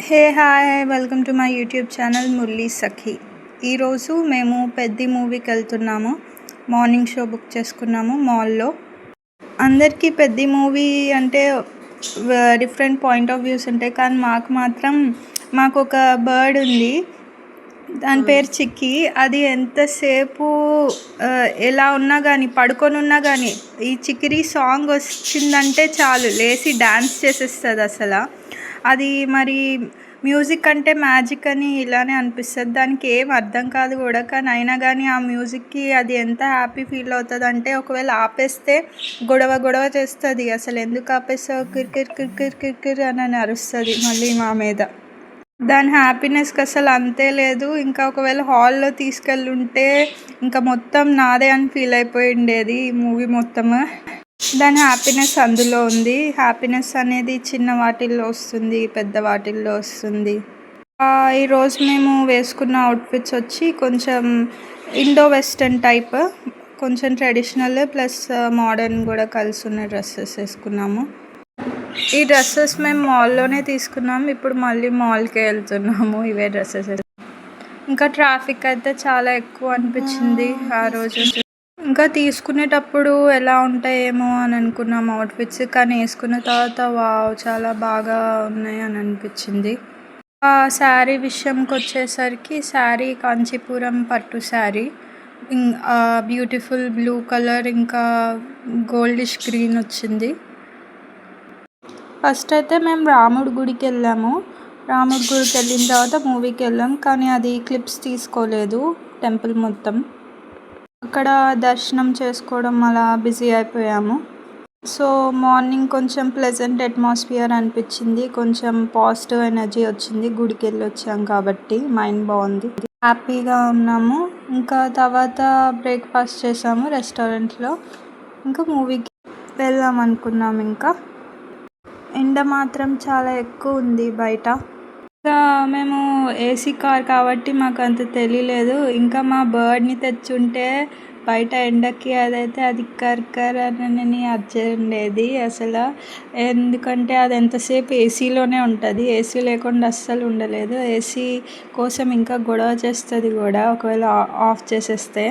Hey hi welcome to my YouTube channel Murali Sakhi. ఈరోజు మేము పెద్ది మూవీకి వెళ్తున్నాము. మార్నింగ్ షో బుక్ చేసుకున్నాము మాల్లో. అందరికీ పెద్ది మూవీ అంటే డిఫరెంట్ పాయింట్ ఆఫ్ వ్యూస్ ఉంటాయి, కానీ మాకు ఒక బర్డ్ ఉంది, దాని పేరు చిక్కి. అది ఎంతసేపు ఎలా ఉన్నా కానీ, పడుకొని ఉన్నా కానీ ఈ చిక్కిరి సాంగ్ వచ్చిందంటే చాలు లేచి డ్యాన్స్ చేసేస్తుంది. అసలు అది మరి మ్యూజిక్ అంటే మ్యాజిక్ అని ఇలానే అనిపిస్తుంది. దానికి ఏం అర్థం కాదు కూడా, కానీ అయినా కానీ ఆ మ్యూజిక్కి అది ఎంత హ్యాపీ ఫీల్ అవుతుంది అంటే, ఒకవేళ ఆపేస్తే గొడవ చేస్తుంది. అసలు ఎందుకు ఆపేస్తావు, కిర్కిర్ కిర్కిర్ కిర్కిర్ అని అరుస్తుంది మళ్ళీ మా మీద. దాని హ్యాపీనెస్కి అసలు అంతే లేదు. ఇంకా ఒకవేళ హాల్లో తీసుకెళ్ళుంటే ఇంకా మొత్తం నాదే అని ఫీల్ అయిపోయి ఉండేది ఈ మూవీ మొత్తము. దాని హ్యాపీనెస్ అందులో ఉంది. హ్యాపీనెస్ అనేది చిన్న వాటిల్లో వస్తుంది, పెద్ద వాటిల్లో వస్తుంది. ఈరోజు మేము వేసుకున్న అవుట్ఫిట్స్ వచ్చి కొంచెం ఇండో వెస్టర్న్ టైప్, కొంచెం ట్రెడిషనల్ ప్లస్ మోడర్న్ కూడా కలిసి ఉన్న డ్రెస్సెస్ వేసుకున్నాము. ఈ డ్రెస్సెస్ మేము మాల్లోనే తీసుకున్నాము. ఇప్పుడు మళ్ళీ మాల్కే వెళ్తున్నాము ఇవే డ్రెస్సెస్. ఇంకా ట్రాఫిక్ అయితే చాలా ఎక్కువ అనిపించింది ఆ రోజు. ఇంకా తీసుకునేటప్పుడు ఎలా ఉంటాయేమో అని అనుకున్నాము అవుట్ఫిట్స్, కానీ వేసుకున్న తర్వాత వావ్ చాలా బాగా ఉన్నాయి అని అనిపించింది. శారీ విషయంకి వచ్చేసరికి శారీ కాంచీపురం పట్టు శారీ, బ్యూటిఫుల్ బ్లూ కలర్ ఇంకా గోల్డిష్ గ్రీన్ వచ్చింది. ఫస్ట్ అయితే మేము రాముడి గుడికి వెళ్ళాము. రాముడి గుడికి వెళ్ళిన తర్వాత మూవీకి వెళ్ళాం, కానీ అది క్లిప్స్ తీసుకోలేదు టెంపుల్ మొత్తం. అక్కడ దర్శనం చేసుకోవడం అలా బిజీ అయిపోయాము. సో మార్నింగ్ కొంచెం ప్లెజెంట్ అట్మాస్ఫియర్ అనిపించింది, కొంచెం పాజిటివ్ ఎనర్జీ వచ్చింది. గుడికి వెళ్ళి వచ్చాం కాబట్టి మైండ్ బాగుంది, హ్యాపీగా ఉన్నాము. ఇంకా తర్వాత బ్రేక్ఫాస్ట్ చేసాము రెస్టారెంట్లో. ఇంకా మూవీకి వెళ్దాం అనుకున్నాము. ఇంకా ఎండ మాత్రం చాలా ఎక్కువ ఉంది బయట. ఇంకా మేము ఏసీ కార్ కాబట్టి మాకు అంత తెలియలేదు. ఇంకా మా బర్డ్ని తెచ్చుంటే బయట ఎండకి అదైతే అది కర్కర్ అని అర్జుండేది అసలు. ఎందుకంటే అది ఎంతసేపు ఏసీలోనే ఉంటుంది, ఏసీ లేకుండా అస్సలు ఉండలేదు. ఏసీ కోసం ఇంకా గొడవ చేస్తుంది కూడా ఒకవేళ ఆఫ్ చేసేస్తే.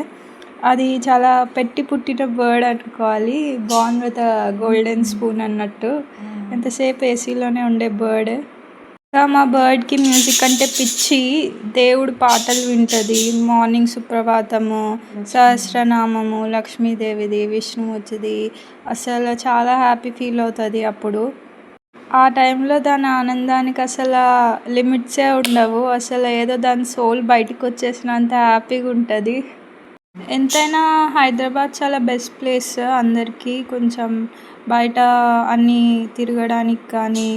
అది చాలా పెట్టి పుట్టిన బర్డ్ అనుకోవాలి, బార్న్ విత్ గోల్డెన్ స్పూన్ అన్నట్టు. ఎంతసేపు ఏసీలోనే ఉండే బర్డ్. ఇంకా మా బర్డ్కి మ్యూజిక్ అంటే పిచ్చి, దేవుడు పాటలు వింటుంది. మార్నింగ్ సుప్రభాతము, సహస్రనామము, లక్ష్మీదేవిది, విష్ణుమూర్తిది. అసలు చాలా హ్యాపీ ఫీల్ అవుతుంది అప్పుడు. ఆ టైంలో దాని ఆనందానికి అసలు లిమిట్సే ఉండవు. అసలు ఏదో దాని సోల్ బయటకు వచ్చేసినంత హ్యాపీగా ఉంటుంది. ఎంతైనా హైదరాబాద్ చాలా బెస్ట్ ప్లేస్ అందరికీ. కొంచెం బయట అన్నీ తిరగడానికి కానీ,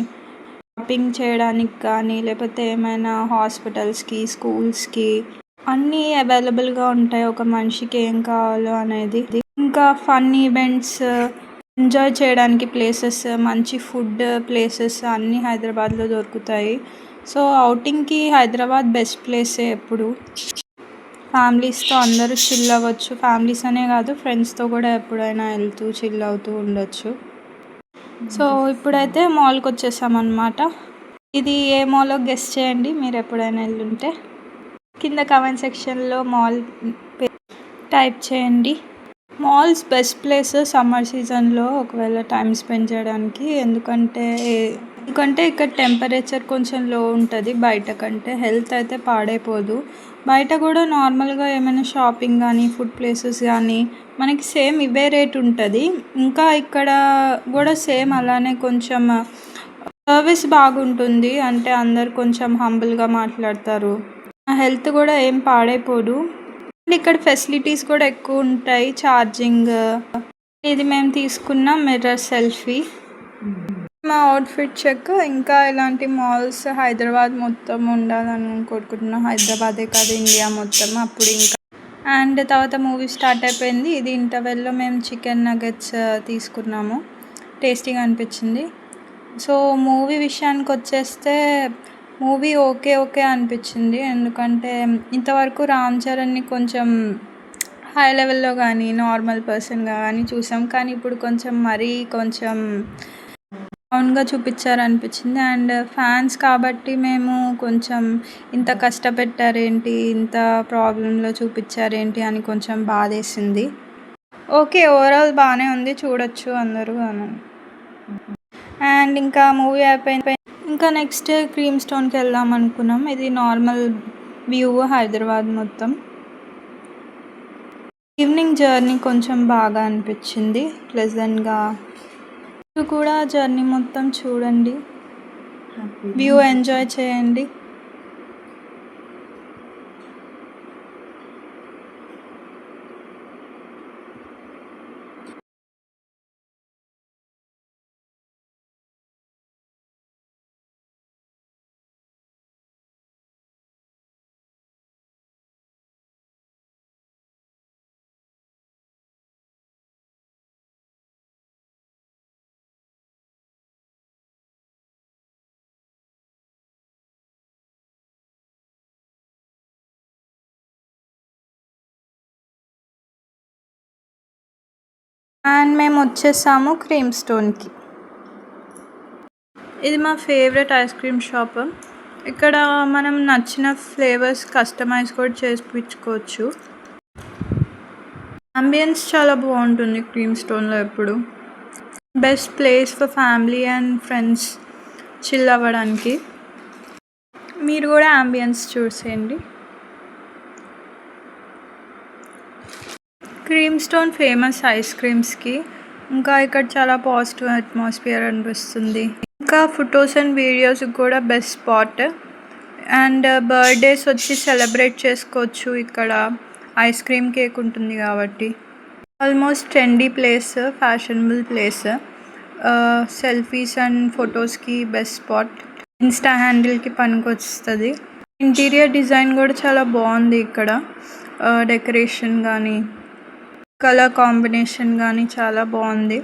షాపింగ్ చేయడానికి కానీ, లేకపోతే ఏమైనా హాస్పిటల్స్కి, స్కూల్స్కి అన్నీ అవైలబుల్గా ఉంటాయి ఒక మనిషికి ఏం కావాలో అనేది. ఇంకా ఫన్ ఈవెంట్స్, ఎంజాయ్ చేయడానికి ప్లేసెస్, మంచి ఫుడ్ ప్లేసెస్ అన్నీ హైదరాబాద్లో దొరుకుతాయి. సో అవుటింగ్కి హైదరాబాద్ బెస్ట్ ప్లేసే. ఎప్పుడు ఫ్యామిలీస్తో అందరూ చిల్ అవ్వచ్చు. ఫ్యామిలీస్ అనే కాదు, ఫ్రెండ్స్తో కూడా ఎప్పుడైనా వెళ్తూ చిల్ అవుతూ ఉండొచ్చు. సో ఇప్పుడైతే మాల్కి వచ్చేసామన్నమాట. ఇది ఏ మాలో గెస్ట్ చేయండి మీరు ఎప్పుడైనా వెళ్ళుంటే. కింద కామెంట్ సెక్షన్లో మాల్ టైప్ చేయండి. మాల్స్ బెస్ట్ ప్లేస్ సమ్మర్ సీజన్లో ఒకవేళ టైం స్పెండ్ చేయడానికి. ఎందుకంటే ఇక్కడ టెంపరేచర్ కొంచెం లో ఉంటుంది బయట కంటే. హెల్త్ అయితే పాడైపోదు. బయట కూడా నార్మల్గా ఏమైనా షాపింగ్ కానీ, ఫుడ్ ప్లేసెస్ కానీ మనకి సేమ్ ఇవే రేట్ ఉంటుంది. ఇంకా ఇక్కడ కూడా సేమ్ అలానే కొంచెం సర్వీస్ బాగుంటుంది. అంటే అందరు కొంచెం హంబుల్గా మాట్లాడతారు. హెల్త్ కూడా ఏం పాడైపోదు. ఇక్కడ ఫెసిలిటీస్ కూడా ఎక్కువ ఉంటాయి. ఛార్జింగ్, ఇది మేము తీసుకున్న మిర్రర్ సెల్ఫీ. మా అవుట్ఫిట్ చెక్. ఇంకా ఇలాంటి మాల్స్ హైదరాబాద్ మొత్తం ఉండాలని కోరుకుంటున్నాం. హైదరాబాదే కాదు, ఇండియా మొత్తం. అప్పుడు ఇంకా అండ్ తర్వాత మూవీ స్టార్ట్ అయిపోయింది. ఇది ఇంటర్వెల్లో మేము చికెన్ నగెట్స్ తీసుకున్నాము. టేస్టీగా అనిపించింది. సో మూవీ విషయానికి వచ్చేస్తే మూవీ ఓకే అనిపించింది. ఎందుకంటే ఇంతవరకు రామ్ చరణ్ని కొంచెం హై లెవెల్లో కానీ, నార్మల్ పర్సన్గా కానీ చూసాం. కానీ ఇప్పుడు కొంచెం అవునుగా చూపించారనిపించింది. అండ్ ఫ్యాన్స్ కాబట్టి మేము కొంచెం ఇంత కష్టపెట్టారేంటి, ఇంత ప్రాబ్లమ్‌లో చూపించారేంటి అని కొంచెం బాధేసింది. ఓకే. ఓవరాల్ బానే ఉంది. చూడొచ్చు అందరూ అని. అండ్ ఇంకా మూవీ అయిపోయింది. ఇంకా నెక్స్ట్ డే క్రీమ్ స్టోన్‌కి వెళ్దాం అనుకున్నాం. ఇది నార్మల్ వ్యూ హైదరాబాద్ మొత్తం. ఈవినింగ్ జర్నీ కొంచెం బాగా అనిపించింది. ప్లెజెంట్‌గా. మీరు కూడా జర్నీ మొత్తం చూడండి. వ్యూ ఎంజాయ్ చేయండి. అండ్ మేము వచ్చేసాము క్రీమ్ స్టోన్‌కి. ఇది మా ఫేవరెట్ ఐస్ క్రీమ్ షాప్. ఇక్కడ మనం నచ్చిన ఫ్లేవర్స్ కస్టమైజ్ కూడా చేపించుకోవచ్చు. అంబియన్స్ చాలా బాగుంటుంది క్రీమ్ స్టోన్లో. ఎప్పుడు best place for family and friends chill అవ్వడానికి. మీరు కూడా అంబియన్స్ చూసేయండి. క్రీమ్ స్టోన్ ఫేమస్ ఐస్ క్రీమ్స్కి. ఇంకా ఇక్కడ చాలా పాజిటివ్ అట్మాస్ఫియర్ అనిపిస్తుంది. ఇంకా ఫొటోస్ అండ్ వీడియోస్కి కూడా బెస్ట్ స్పాట్. అండ్ బర్త్డేస్ వచ్చి సెలబ్రేట్ చేసుకోవచ్చు ఇక్కడ. ఐస్ క్రీమ్ కేక్ ఉంటుంది కాబట్టి. Almost trendy place, fashionable place. Selfies and ఫొటోస్కి బెస్ట్ స్పాట్. ఇన్స్టా హ్యాండిల్కి పనికొస్తుంది. ఇంటీరియర్ డిజైన్ కూడా చాలా బాగుంది ఇక్కడ. డెకరేషన్ కానీ కలర్ కాంబినేషన్ కానీ చాలా బాగుంది.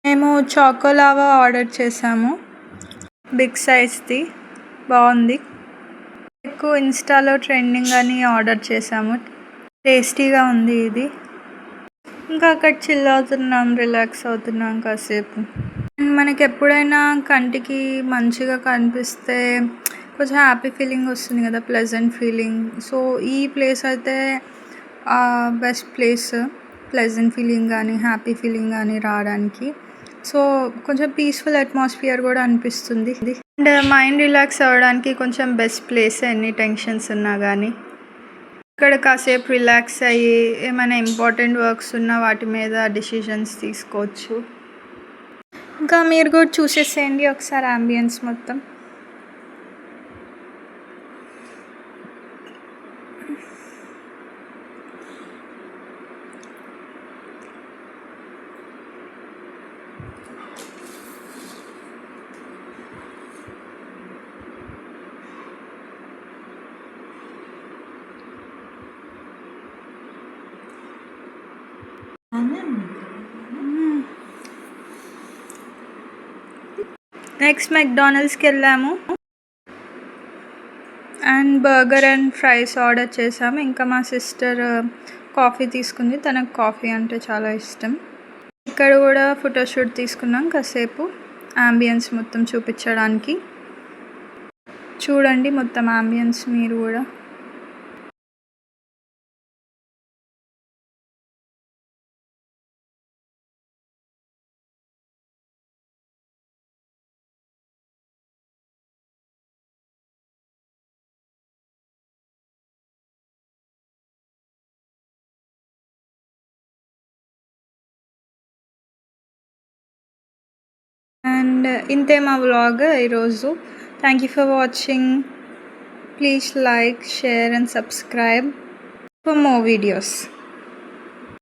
మేము చాకోలావా ఆర్డర్ చేసాము. బిగ్ సైజ్ది బాగుంది. ఎక్కువ ఇన్స్టాలో ట్రెండింగ్ అని ఆర్డర్ చేసాము. టేస్టీగా ఉంది ఇది. ఇంకా అక్కడ చిల్ అవుతున్నాం, రిలాక్స్ అవుతున్నాం కాసేపు. మనకి ఎప్పుడైనా కంటికి మంచిగా కనిపిస్తే కొంచెం హ్యాపీ ఫీలింగ్ వస్తుంది కదా, ప్లెజెంట్ ఫీలింగ్. సో ఈ ప్లేస్ అయితే బెస్ట్ ప్లేస్ ప్లెజెంట్ ఫీలింగ్ కానీ హ్యాపీ ఫీలింగ్ కానీ రావడానికి. సో కొంచెం పీస్ఫుల్ అట్మాస్ఫియర్ కూడా అనిపిస్తుంది. అండ్ మైండ్ రిలాక్స్ అవ్వడానికి కొంచెం బెస్ట్ ప్లేస్, ఎన్ని టెన్షన్స్ ఉన్నా కానీ. ఇక్కడ కాసేపు రిలాక్స్ అయ్యి ఏమైనా ఇంపార్టెంట్ వర్క్స్ ఉన్నా వాటి మీద డిసిషన్స్ తీసుకోవచ్చు. ఇంకా మీరు కూడా చూసేసేయండి ఒకసారి అంబియన్స్ మొత్తం. నెక్స్ట్ మెక్డానల్డ్స్కి వెళ్ళాము. And burger and fries order చేసాము. ఇంకా మా సిస్టర్ కాఫీ తీసుకుంది. తనకు కాఫీ అంటే చాలా ఇష్టం. ఇక్కడ కూడా ఫోటోషూట్ తీసుకున్నాం కాసేపు అంబియన్స్ మొత్తం చూపించడానికి. చూడండి మొత్తం అంబియన్స్ మీరు కూడా. అండ్ ఇంతే మా వ్లాగ్ ఈరోజు. Thank you for watching. Please like, share and subscribe for more videos.